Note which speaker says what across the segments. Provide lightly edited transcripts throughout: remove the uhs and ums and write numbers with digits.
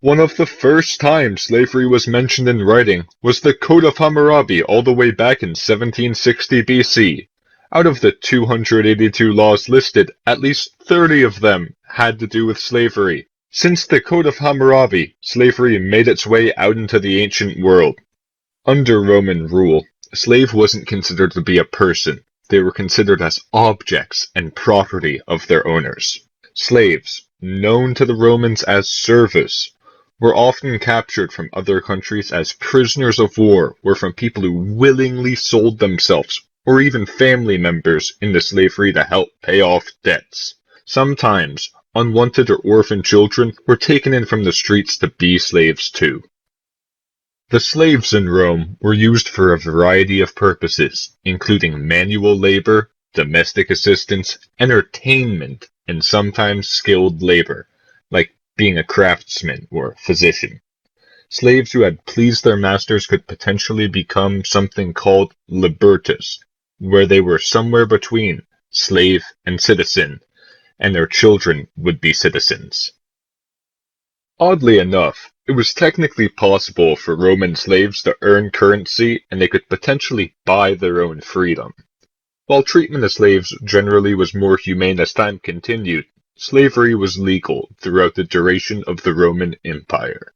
Speaker 1: One of the first times slavery was mentioned in writing was the Code of Hammurabi all the way back in 1760 BC. Out of the 282 laws listed, at least 30 of them had to do with slavery. Since the Code of Hammurabi, slavery made its way out into the ancient world. Under Roman rule, a slave wasn't considered to be a person. They were considered as objects and property of their owners. Slaves, known to the Romans as servus, were often captured from other countries as prisoners of war or from people who willingly sold themselves or even family members into slavery to help pay off debts. Sometimes, unwanted or orphan children were taken in from the streets to be slaves too. The slaves in Rome were used for a variety of purposes, including manual labor, domestic assistance, entertainment, and sometimes skilled labor, like being a craftsman or physician. Slaves who had pleased their masters could potentially become something called libertus, where they were somewhere between slave and citizen, and their children would be citizens. Oddly enough, it was technically possible for Roman slaves to earn currency and they could potentially buy their own freedom. While treatment of slaves generally was more humane as time continued, slavery was legal throughout the duration of the Roman Empire.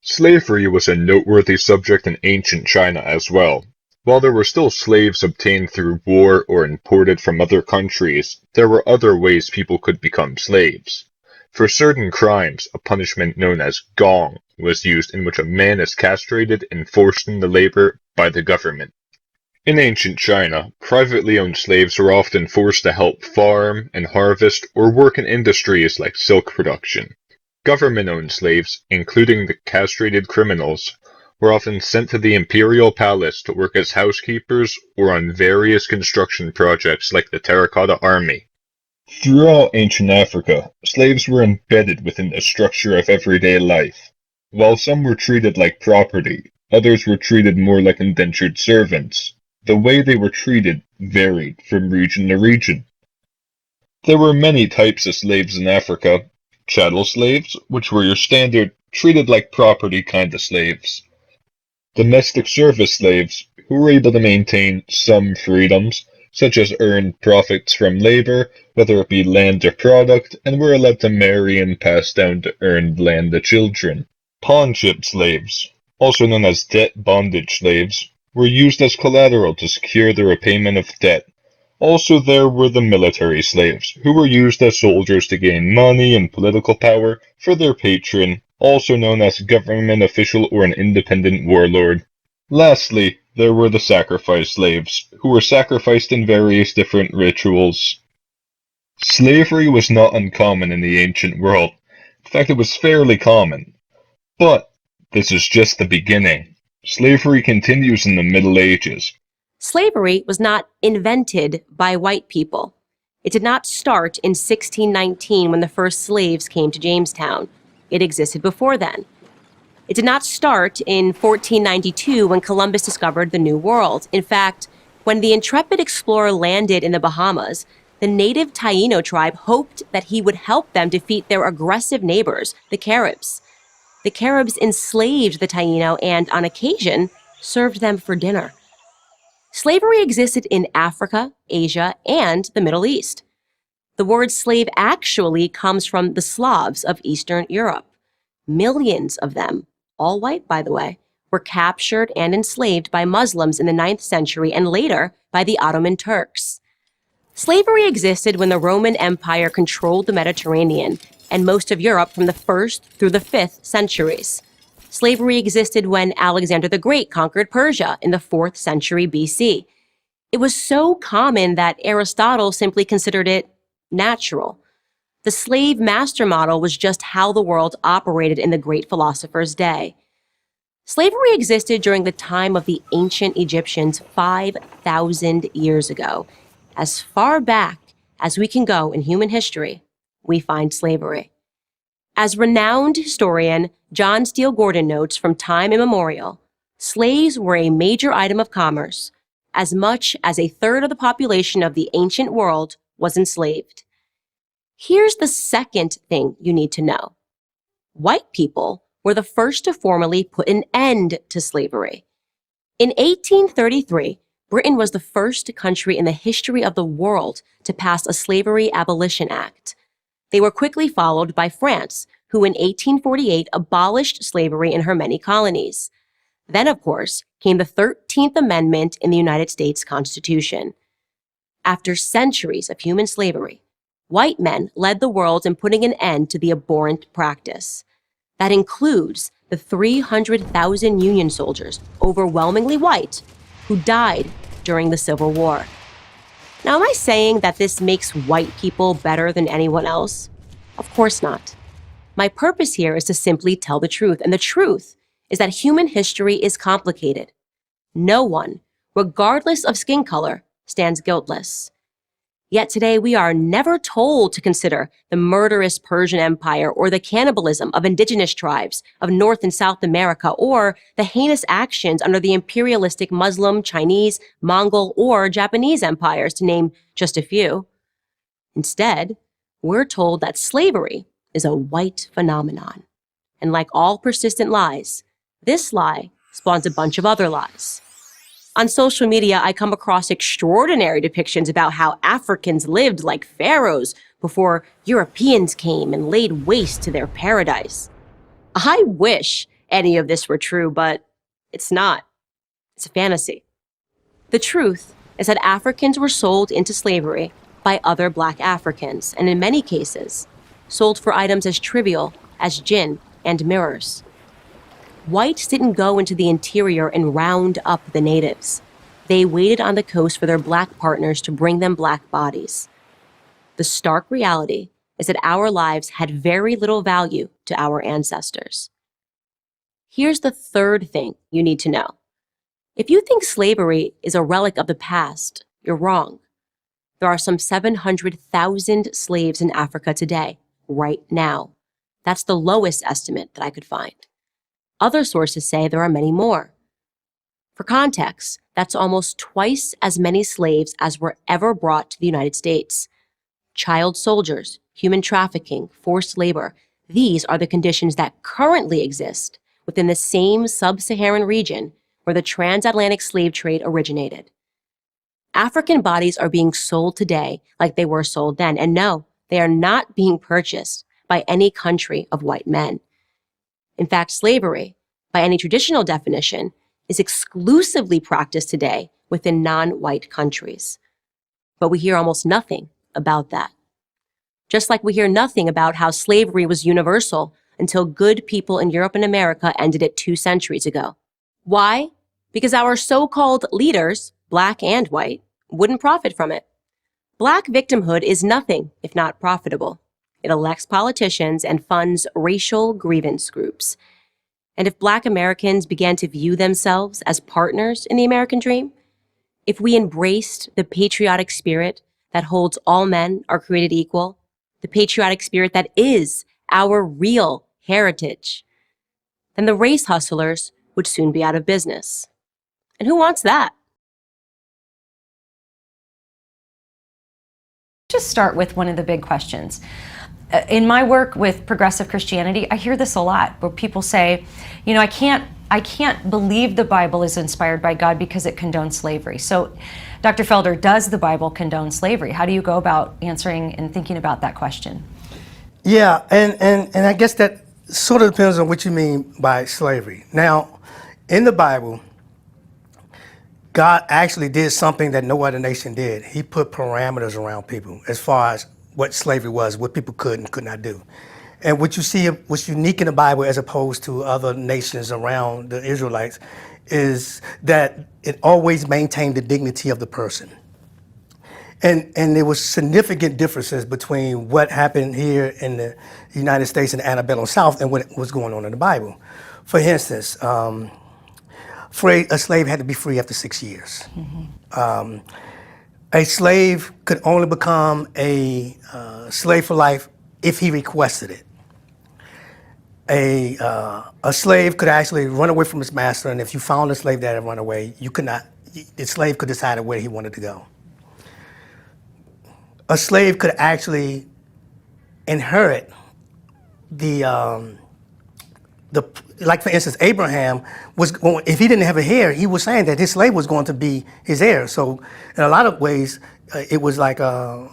Speaker 1: Slavery was a noteworthy subject in ancient China as well. While there were still slaves obtained through war or imported from other countries, there were other ways people could become slaves. For certain crimes, a punishment known as gong was used in which a man is castrated and forced into labor by the government. In ancient China, privately owned slaves were often forced to help farm and harvest or work in industries like silk production. Government-owned slaves, including the castrated criminals, were often sent to the imperial palace to work as housekeepers or on various construction projects like the Terracotta Army. Throughout ancient Africa, slaves were embedded within the structure of everyday life. While some were treated like property, others were treated more like indentured servants. The way they were treated varied from region to region. There were many types of slaves in Africa. Chattel slaves, which were your standard, treated like property kind of slaves. Domestic service slaves, who were able to maintain some freedoms, such as earned profits from labor, whether it be land or product, and were allowed to marry and pass down the earned land to children. Pawnship slaves, also known as debt bondage slaves, were used as collateral to secure the repayment of debt. Also there were the military slaves, who were used as soldiers to gain money and political power for their patron, also known as a government official or an independent warlord. Lastly, there were the sacrifice slaves, who were sacrificed in various different rituals. Slavery was not uncommon in the ancient world. In fact, it was fairly common. But this is just the beginning. Slavery continues in the Middle Ages.
Speaker 2: Slavery was not invented by white people. It did not start in 1619 when the first slaves came to Jamestown. It existed before then. It did not start in 1492 when Columbus discovered the New World. In fact, when the intrepid explorer landed in the Bahamas, the native Taino tribe hoped that he would help them defeat their aggressive neighbors, the Caribs. The Caribs enslaved the Taino and, on occasion, served them for dinner. Slavery existed in Africa, Asia, and the Middle East. The word slave actually comes from the Slavs of Eastern Europe. Millions of them, all white by the way, were captured and enslaved by Muslims in the 9th century and later by the Ottoman Turks. Slavery existed when the Roman Empire controlled the Mediterranean and most of Europe from the 1st through the 5th centuries. Slavery existed when Alexander the Great conquered Persia in the 4th century BC. It was so common that Aristotle simply considered it natural. The slave-master model was just how the world operated in the great philosopher's day. Slavery existed during the time of the ancient Egyptians 5,000 years ago. As far back as we can go in human history, we find slavery. As renowned historian John Steele Gordon notes from time immemorial, slaves were a major item of commerce. As much as a third of the population of the ancient world was enslaved. Here's the second thing you need to know. White people were the first to formally put an end to slavery. In 1833, Britain was the first country in the history of the world to pass a Slavery Abolition Act. They were quickly followed by France, who in 1848 abolished slavery in her many colonies. Then, of course, came the 13th Amendment in the United States Constitution. After centuries of human slavery, white men led the world in putting an end to the abhorrent practice. That includes the 300,000 Union soldiers, overwhelmingly white, who died during the Civil War. Now, am I saying that this makes white people better than anyone else? Of course not. My purpose here is to simply tell the truth, and the truth is that human history is complicated. No one, regardless of skin color, stands guiltless. Yet today we are never told to consider the murderous Persian Empire or the cannibalism of indigenous tribes of North and South America or the heinous actions under the imperialistic Muslim, Chinese, Mongol, or Japanese empires, to name just a few. Instead, we're told that slavery is a white phenomenon. And like all persistent lies, this lie spawns a bunch of other lies. On social media, I come across extraordinary depictions about how Africans lived like pharaohs before Europeans came and laid waste to their paradise. I wish any of this were true, but it's not. It's a fantasy. The truth is that Africans were sold into slavery by other Black Africans, and in many cases, sold for items as trivial as gin and mirrors. Whites didn't go into the interior and round up the natives. They waited on the coast for their Black partners to bring them Black bodies. The stark reality is that our lives had very little value to our ancestors. Here's the third thing you need to know. If you think slavery is a relic of the past, you're wrong. There are some 700,000 slaves in Africa today, right now. That's the lowest estimate that I could find. Other sources say there are many more. For context, that's almost twice as many slaves as were ever brought to the United States. Child soldiers, human trafficking, forced labor, these are the conditions that currently exist within the same sub-Saharan region where the transatlantic slave trade originated. African bodies are being sold today like they were sold then, and no, they are not being purchased by any country of white men. In fact, slavery, by any traditional definition, is exclusively practiced today within non-white countries. But we hear almost nothing about that. Just like we hear nothing about how slavery was universal until good people in Europe and America ended it 2 centuries ago. Why? Because our so-called leaders, Black and white, wouldn't profit from it. Black victimhood is nothing if not profitable. It elects politicians and funds racial grievance groups. And if Black Americans began to view themselves as partners in the American dream, if we embraced the patriotic spirit that holds all men are created equal, the patriotic spirit that is our real heritage, then the race hustlers would soon be out of business. And who wants that?
Speaker 3: Just start with one of the big questions. In my work with progressive Christianity, I hear this a lot, where people say, you know, I can't believe the Bible is inspired by God because it condones slavery. So, Dr. Felder, does the Bible condone slavery? How do you go about answering and thinking about that question?
Speaker 4: Yeah, and I guess that sort of depends on what you mean by slavery. Now, in the Bible, God actually did something that no other nation did. He put parameters around people as far as what slavery was, what people could and could not do. And what you see, what's unique in the Bible as opposed to other nations around the Israelites, is that it always maintained the dignity of the person. And there was significant differences between what happened here in the United States and the antebellum South and what was going on in the Bible. For instance, a slave had to be free after 6 years. Mm-hmm. A slave could only become a slave for life if he requested it. A slave could actually run away from his master, and if you found a slave that had run away, the slave could decide where he wanted to go. A slave could actually inherit the like for instance, Abraham was going, if he didn't have a heir, he was saying that his slave was going to be his heir. So in a lot of ways, it was like an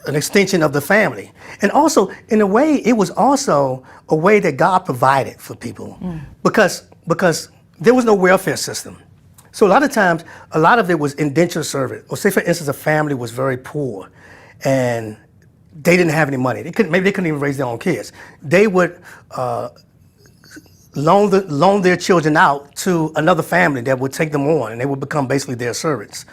Speaker 4: extension of the family. And also, in a way, it was also a way that God provided for people because there was no welfare system. So a lot of times, a lot of it was indentured servant. Or say, for instance, a family was very poor and they didn't have any money. Maybe they couldn't even raise their own kids. They would loan their children out to another family that would take them on, and they would become basically their servants.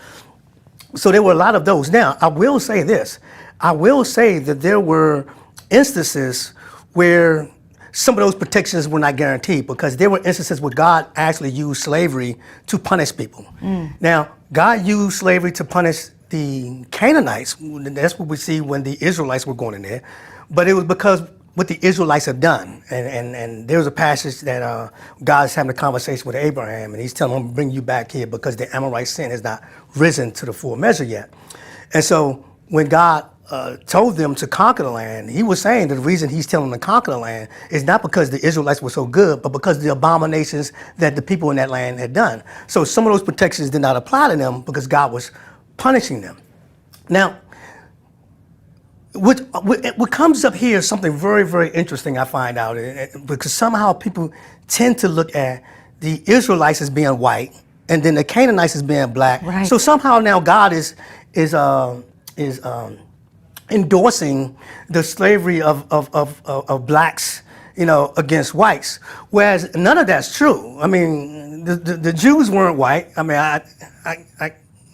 Speaker 4: So there were a lot of those. Now, I will say this. I will say that there were instances where some of those protections were not guaranteed, because there were instances where God actually used slavery to punish people. Now, God used slavery to punish the Canaanites. That's what we see when the Israelites were going in there. But it was because what the Israelites have done. And there was a passage that God's having a conversation with Abraham, and he's telling him, bring you back here because the Amorite sin has not risen to the full measure yet. And so when God told them to conquer the land, he was saying that the reason he's telling them to conquer the land is not because the Israelites were so good, but because of the abominations that the people in that land had done. So some of those protections did not apply to them because God was punishing them. Now, what comes up here is something very, very interesting, I find out, because somehow people tend to look at the Israelites as being white and then the Canaanites as being black.
Speaker 3: Right.
Speaker 4: So somehow now God is endorsing the slavery of blacks, against whites, whereas none of that's true. I mean, the Jews weren't white. I mean,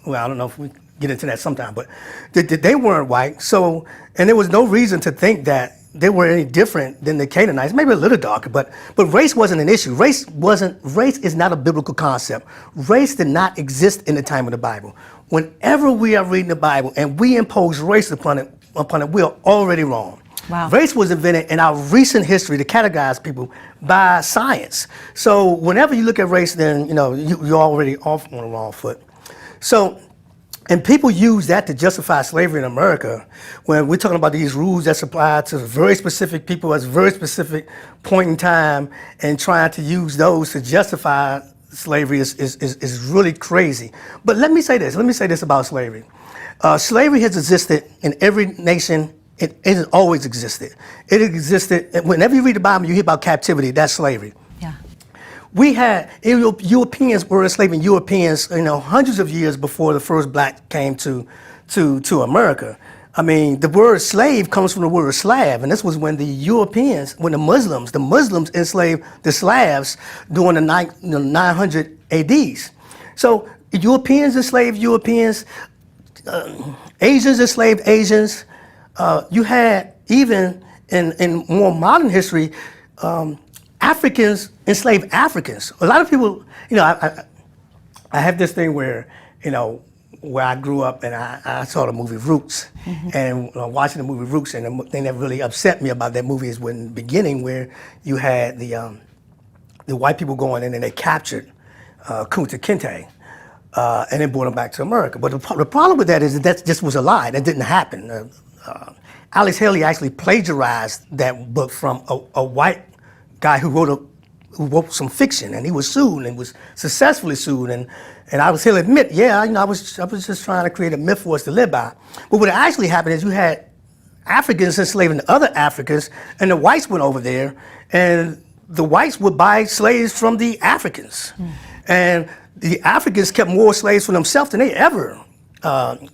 Speaker 4: well, I don't know if we get into that sometime, but they weren't white. So, and there was no reason to think that they were any different than the Canaanites, maybe a little darker, but race wasn't an issue. Race is not a biblical concept. Race did not exist in the time of the Bible. Whenever we are reading the Bible and we impose race upon it, we are already wrong.
Speaker 3: Wow.
Speaker 4: Race was invented in our recent history to categorize people by science. So whenever you look at race, then you're already off on the wrong foot. So, and people use that to justify slavery in America when we're talking about these rules that's applied to very specific people at a very specific point in time, and trying to use those to justify slavery is really crazy. But let me say this about slavery. Slavery has existed in every nation. It has always existed. It existed, whenever you read the Bible, you hear about captivity, that's slavery.
Speaker 3: Yeah.
Speaker 4: We had, Europeans were enslaving Europeans, hundreds of years before the first black came to America. I mean, the word slave comes from the word Slav, and this was when the Muslims enslaved the Slavs during the 900 ADs. So Europeans enslaved Europeans, Asians enslaved Asians. You had, even in more modern history, Africans enslaved Africans. A lot of people, I have this thing where I grew up and I saw the movie Roots. And watching the movie Roots, and the thing that really upset me about that movie is when the beginning, where you had the white people going in and they captured Kunta Kinte. And then brought him back to America. But the problem with that is that just was a lie. That didn't happen. Alex Haley actually plagiarized that book from a white guy who wrote some fiction, and he was sued and was successfully sued. And he'll admit, I was just trying to create a myth for us to live by. But what actually happened is you had Africans enslaving other Africans, and the whites went over there, and the whites would buy slaves from the Africans. And the Africans kept more slaves for themselves than they ever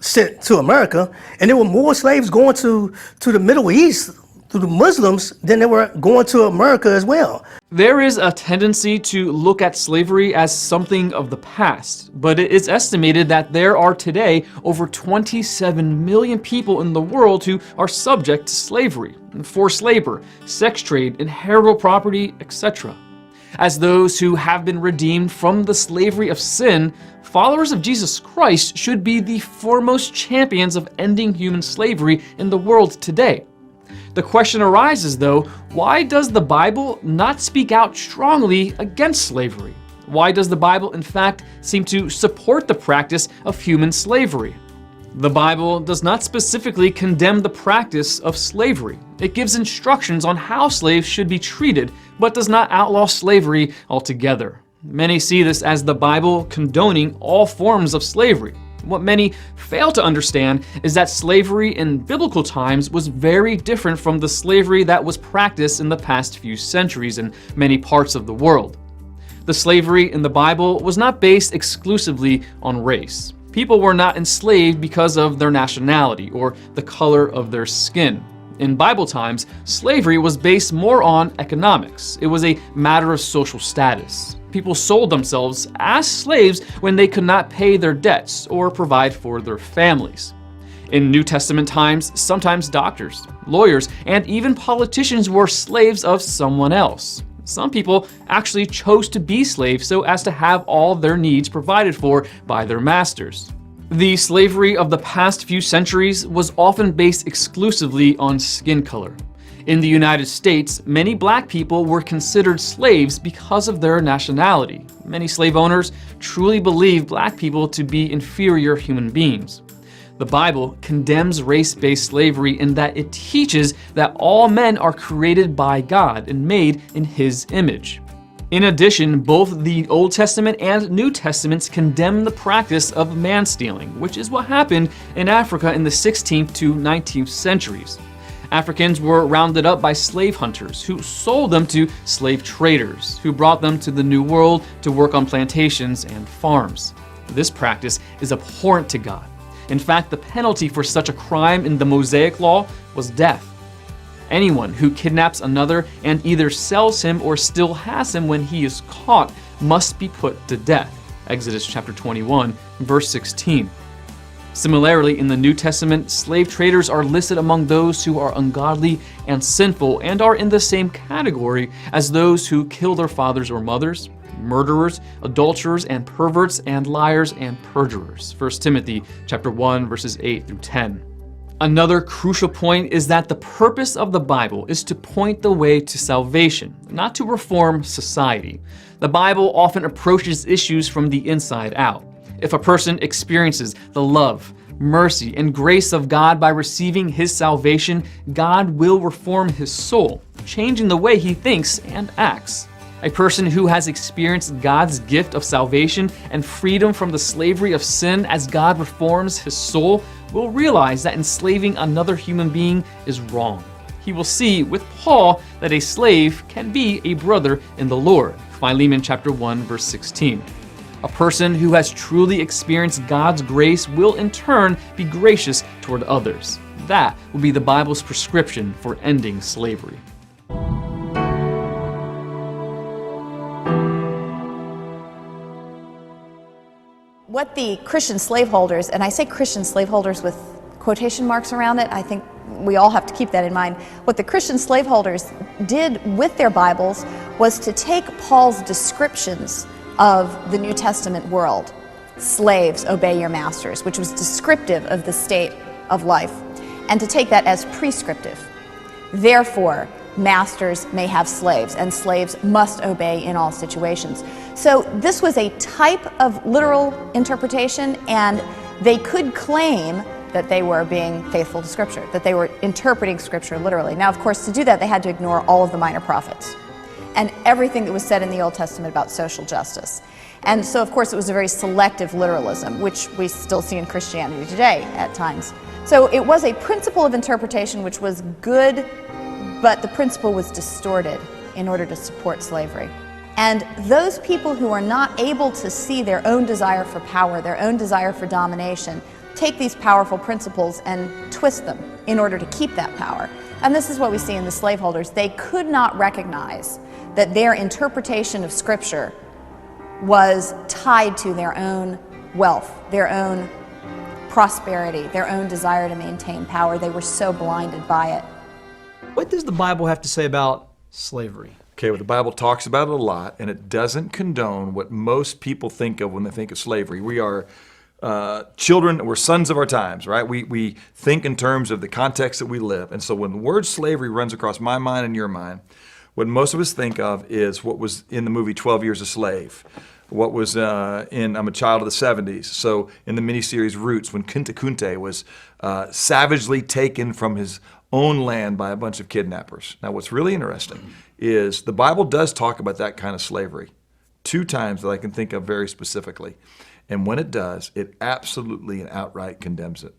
Speaker 4: sent to America, and there were more slaves going to the Middle East, to the Muslims, than they were going to America as well.
Speaker 5: There is a tendency to look at slavery as something of the past, but it is estimated that there are today over 27 million people in the world who are subject to slavery, forced labor, sex trade, inheritable property, etc. As those who have been redeemed from the slavery of sin, followers of Jesus Christ should be the foremost champions of ending human slavery in the world today. The question arises, though, why does the Bible not speak out strongly against slavery? Why does the Bible, in fact, seem to support the practice of human slavery? The Bible does not specifically condemn the practice of slavery. It gives instructions on how slaves should be treated, but does not outlaw slavery altogether. Many see this as the Bible condoning all forms of slavery. What many fail to understand is that slavery in biblical times was very different from the slavery that was practiced in the past few centuries in many parts of the world. The slavery in the Bible was not based exclusively on race. People were not enslaved because of their nationality or the color of their skin. In Bible times, slavery was based more on economics. It was a matter of social status. People sold themselves as slaves when they could not pay their debts or provide for their families. In New Testament times, sometimes doctors, lawyers, and even politicians were slaves of someone else. Some people actually chose to be slaves so as to have all their needs provided for by their masters. The slavery of the past few centuries was often based exclusively on skin color. In the United States, many black people were considered slaves because of their nationality. Many slave owners truly believed black people to be inferior human beings. The Bible condemns race-based slavery in that it teaches that all men are created by God and made in His image. In addition, both the Old Testament and New Testaments condemn the practice of man-stealing, which is what happened in Africa in the 16th to 19th centuries. Africans were rounded up by slave hunters who sold them to slave traders, who brought them to the New World to work on plantations and farms. This practice is abhorrent to God. In fact, the penalty for such a crime in the Mosaic Law was death. Anyone who kidnaps another and either sells him or still has him when he is caught must be put to death. Exodus chapter 21, verse 16. Similarly, in the New Testament, slave traders are listed among those who are ungodly and sinful and are in the same category as those who kill their fathers or mothers, murderers, adulterers, and perverts, and liars and perjurers. 1 Timothy chapter 1, verses 8 through 10. Another crucial point is that the purpose of the Bible is to point the way to salvation, not to reform society. The Bible often approaches issues from the inside out. If a person experiences the love, mercy, and grace of God by receiving his salvation, God will reform his soul, changing the way he thinks and acts. A person who has experienced God's gift of salvation and freedom from the slavery of sin as God reforms his soul will realize that enslaving another human being is wrong. He will see with Paul that a slave can be a brother in the Lord. Philemon chapter 1, verse 16. A person who has truly experienced God's grace will in turn be gracious toward others. That will be the Bible's prescription for ending slavery.
Speaker 6: What the Christian slaveholders, and I say Christian slaveholders with quotation marks around it, I think we all have to keep that in mind. What the Christian slaveholders did with their Bibles was to take Paul's descriptions of the New Testament world, slaves, obey your masters, which was descriptive of the state of life, and to take that as prescriptive. Therefore, masters may have slaves, and slaves must obey in all situations. So this was a type of literal interpretation, and they could claim that they were being faithful to Scripture, that they were interpreting Scripture literally. Now, of course, to do that, they had to ignore all of the minor prophets and everything that was said in the Old Testament about social justice. And so, of course, it was a very selective literalism, which we still see in Christianity today at times. So it was a principle of interpretation which was good, but the principle was distorted in order to support slavery. And those people who are not able to see their own desire for power, their own desire for domination, take these powerful principles and twist them in order to keep that power. And this is what we see in the slaveholders. They could not recognize that their interpretation of Scripture was tied to their own wealth, their own prosperity, their own desire to maintain power. They were so blinded by it.
Speaker 7: What does the Bible have to say about slavery?
Speaker 8: Okay, well, the Bible talks about it a lot, and it doesn't condone what most people think of when they think of slavery. We are children, we're sons of our times, right? We think in terms of the context that we live. And so when the word slavery runs across my mind and your mind, what most of us think of is what was in the movie 12 Years a Slave. what was I'm a child of the 70s. So in the miniseries Roots, when Kunta Kinte was savagely taken from his own land by a bunch of kidnappers. Now, what's really interesting is the Bible does talk about that kind of slavery 2 times that I can think of very specifically. And when it does, it absolutely and outright condemns it.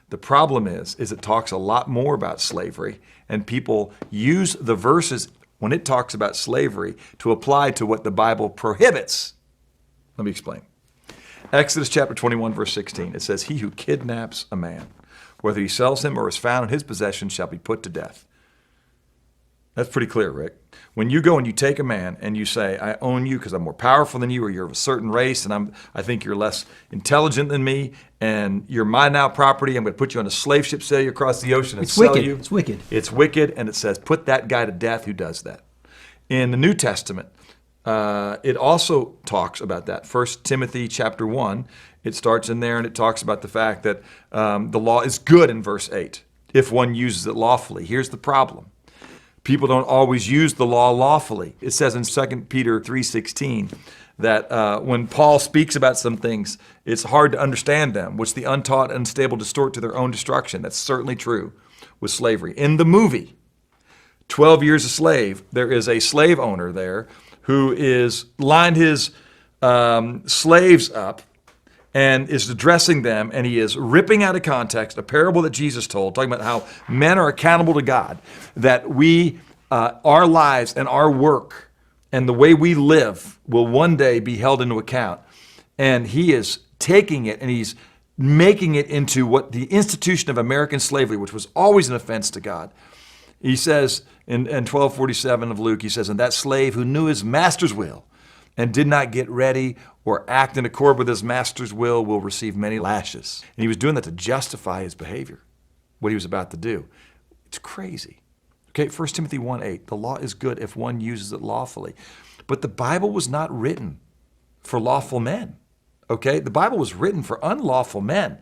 Speaker 8: The problem is it talks a lot more about slavery, and people use the verses when it talks about slavery to apply to what the Bible prohibits. Let me explain. Exodus chapter 21, verse 16, it says, "He who kidnaps a man, whether he sells him or is found in his possession, shall be put to death." That's pretty clear, Rick. When you go and you take a man and you say, "I own you because I'm more powerful than you, or you're of a certain race, and I think you're less intelligent than me, and you're my now property. I'm going to put you on a slave ship, sail you across the ocean, and
Speaker 7: It's
Speaker 8: sell
Speaker 7: wicked.
Speaker 8: you."
Speaker 7: It's wicked.
Speaker 8: It's wicked, and it says, put that guy to death who does that. In the New Testament, it also talks about that. 1 Timothy chapter 1, it starts in there, and it talks about the fact that the law is good in verse 8, if one uses it lawfully. Here's the problem. People don't always use the law lawfully. It says in 2 Peter 3:16 that when Paul speaks about some things, it's hard to understand them, which the untaught and unstable distort to their own destruction. That's certainly true with slavery. In the movie, 12 Years a Slave, there is a slave owner there who is lined his slaves up and is addressing them, and he is ripping out of context a parable that Jesus told, talking about how men are accountable to God, that our lives and our work and the way we live will one day be held into account. And he is taking it and he's making it into what the institution of American slavery, which was always an offense to God. He says in 12:47 of Luke, he says, "And that slave who knew his master's will and did not get ready or act in accord with his master's will receive many lashes." And he was doing that to justify his behavior, what he was about to do. It's crazy. Okay, 1 Timothy 1:8, the law is good if one uses it lawfully. But the Bible was not written for lawful men. Okay, the Bible was written for unlawful men.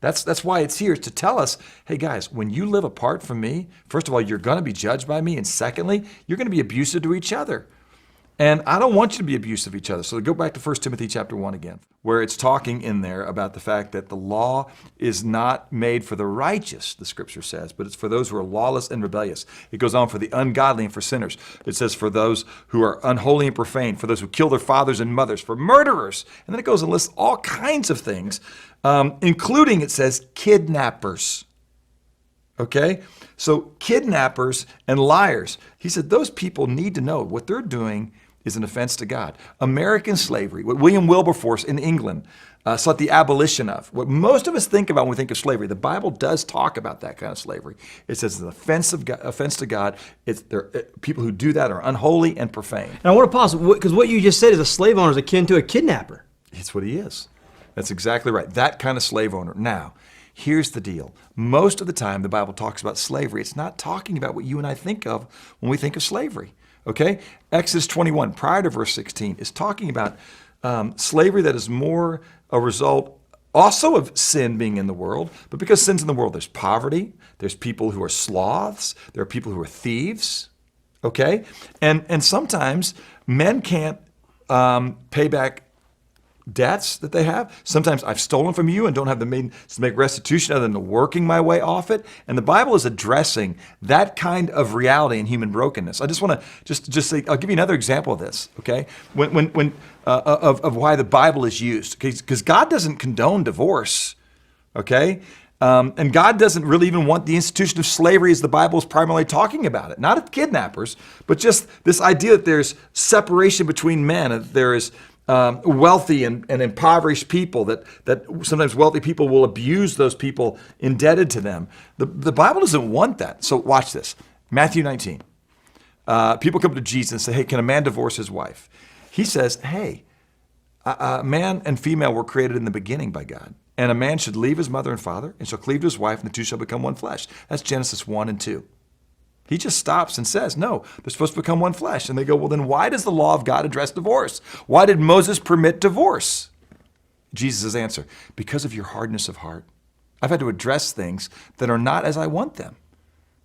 Speaker 8: That's why it's here, is to tell us, hey guys, when you live apart from me, first of all, you're going to be judged by me, and secondly, you're going to be abusive to each other. And I don't want you to be abusive of each other. So go back to 1 Timothy chapter 1 again, where it's talking in there about the fact that the law is not made for the righteous, the scripture says, but it's for those who are lawless and rebellious. It goes on for the ungodly and for sinners. It says for those who are unholy and profane, for those who kill their fathers and mothers, for murderers. And then it goes and lists all kinds of things, including, it says, kidnappers. Okay? So kidnappers and liars. He said those people need to know what they're doing is an offense to God. American slavery, what William Wilberforce in England sought the abolition of, what most of us think about when we think of slavery, the Bible does talk about that kind of slavery. It says it's an offense to God. People who do that are unholy and profane.
Speaker 7: And I want to pause, because what you just said is a slave owner is akin to a kidnapper.
Speaker 8: It's what he is. That's exactly right. That kind of slave owner. Now, here's the deal. Most of the time the Bible talks about slavery, it's not talking about what you and I think of when we think of slavery. Okay? Exodus 21, prior to verse 16, is talking about slavery that is more a result also of sin being in the world, but because sin's in the world, there's poverty, there's people who are sloths, there are people who are thieves, okay? And sometimes men can't pay back debts that they have. Sometimes I've stolen from you and don't have the means to make restitution other than working my way off it. And the Bible is addressing that kind of reality in human brokenness. I just want to just say, I'll give you another example of this, okay? Of why the Bible is used, because God doesn't condone divorce, okay? And God doesn't really even want the institution of slavery as the Bible is primarily talking about it. Not of kidnappers, but just this idea that there's separation between men, and there is wealthy and impoverished people, that sometimes wealthy people will abuse those people indebted to them. The Bible doesn't want that. So watch this. Matthew 19. People come to Jesus and say, hey, can a man divorce his wife? He says, hey, man and female were created in the beginning by God. And a man should leave his mother and father and shall cleave to his wife, and the two shall become one flesh. That's Genesis 1 and 2. He just stops and says, no, they're supposed to become one flesh. And they go, well, then why does the law of God address divorce? Why did Moses permit divorce? Jesus' answer, because of your hardness of heart. I've had to address things that are not as I want them.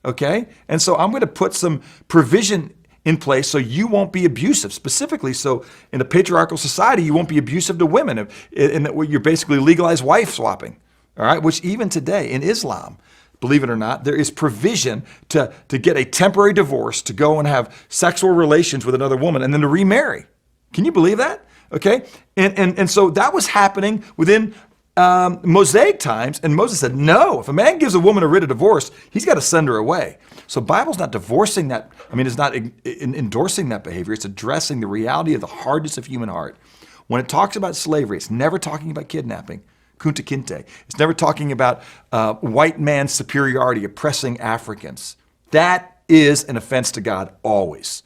Speaker 8: Okay? And so I'm going to put some provision in place so you won't be abusive. Specifically, so in a patriarchal society, you won't be abusive to women, and that you're basically legalized wife swapping, all right? Which even today in Islam, believe it or not, there is provision to get a temporary divorce, to go and have sexual relations with another woman, and then to remarry. Can you believe that? Okay, and so that was happening within Mosaic times, and Moses said, no, if a man gives a woman a writ of divorce, he's got to send her away. So Bible's not divorcing that, it's not endorsing that behavior, it's addressing the reality of the hardness of human heart. When it talks about slavery, it's never talking about kidnapping, kunta kinte. It's never talking about white man's superiority oppressing Africans. That is an offense to God always.